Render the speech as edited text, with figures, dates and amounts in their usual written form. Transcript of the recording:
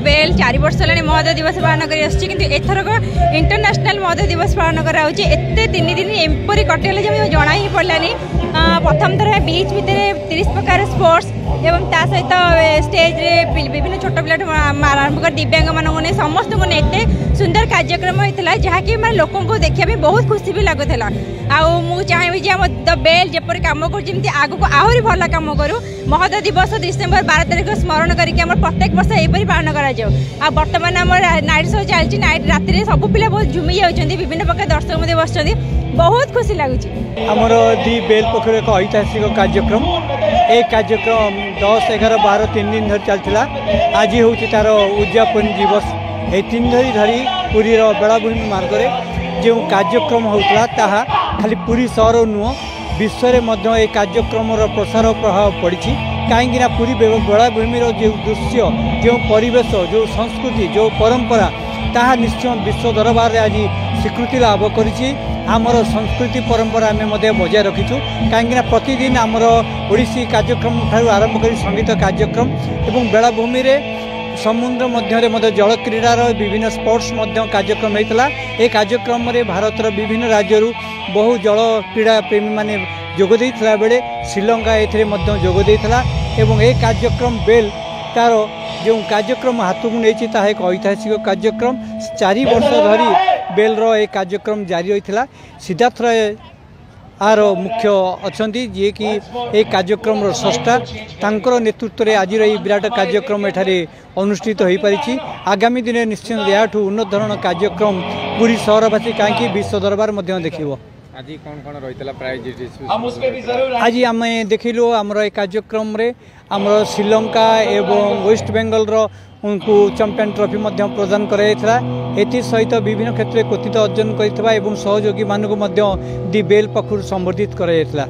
Bell 4 वर्ष है महोदय दिवस पालन करथरक इंटरनेशनल महोदय दिवस पालन कराऊे एत 3 दिन एमपरी कटेल जना ही पड़ानी। प्रथम थर बीच भितर 30 प्रकार स्पोर्ट्स एवं ता सहित स्टेज रे विभिन्न छोट पिला आरंभ कर दिव्यांग मान समस्त को एते सुंदर कार्यक्रम होता जहाँकि मैं लोक देखा बहुत खुशी भी लगुला। आउ चाहिए द बेल जपर कम कर आग को आहरी भल कम करूँ। महोदय दिवस डिसेम्बर 12 तारिख स्मरण करके प्रत्येक वर्ष यहपरी पालन कर बर्तमान आम नाइट शो चलती नाइट राति सब पिला बहुत झुमी जाती विभिन्न प्रकार दर्शक बस बहुत खुशी लगुच। आमर दि बेल पक्ष एक ऐतिहासिक कार्यक्रम ए कार्यक्रम 10, 11, 12 3 दिन धरी चलता। आज हूँ तार उद्यापन दिवस। ये 3 दिन धरी पुरीर बेलाभूमि मार्ग में जो कार्यक्रम होता ताहा खाली पुरी सहर नुह विश्व में कार्यक्रम प्रसार प्रभाव पड़ी कहीं पुरी बेलाभूमि जो दृश्य जो परिवेश जो संस्कृति जो परंपरा ताहा निश्चय विश्व दरबार में आज स्वीकृति लाभ करिछि। आमर संस्कृति परंपरा आम बजाय रखीचु कहीं प्रतिदिन आमर ओडिसी कार्यक्रम ठारू आरंभ कर संगीत कार्यक्रम एवं बेलाभूमि समुद्र मध्य जल क्रीडार विभिन्न स्पोर्ट्स कार्यक्रम होता। ये कार्यक्रम में भारतर विभिन्न राज्य बहु जल क्रीड़ा प्रेमी माने जोगदे बेले श्रीलंका जोगदेला एवं ये कार्यक्रम बेल तार जो कार्यक्रम हाथ को नहीं एक ऐतिहासिक कार्यक्रम 4 वर्ष धरी बेलर एक कार्यक्रम जारी होता। सिद्धार्थ राय आर मुख्य अच्छा जी कि ये कार्यक्रम स्रष्टा तांकर नेतृत्व में आज विराट कार्यक्रम एठारे अनुष्ठित हो पारी। आगामी दिन निश्चय याठू उन्नत धरण कार्यक्रम पूरी सहरवासी कहीं विश्व दरबार देखिबो। आज कौन कौन रही प्राइज आज आम देखिलु आमर ए कार्यक्रम रे आमर श्रीलंका एवं वेस्ट बेंगल उनको चैंपियन ट्रॉफी प्रदान कराइला। एथि सहित विभिन्न क्षेत्र में कृतित्व अर्जन कर सहयोगी मानक दि बेल पक्षर संबर्धित कराइला।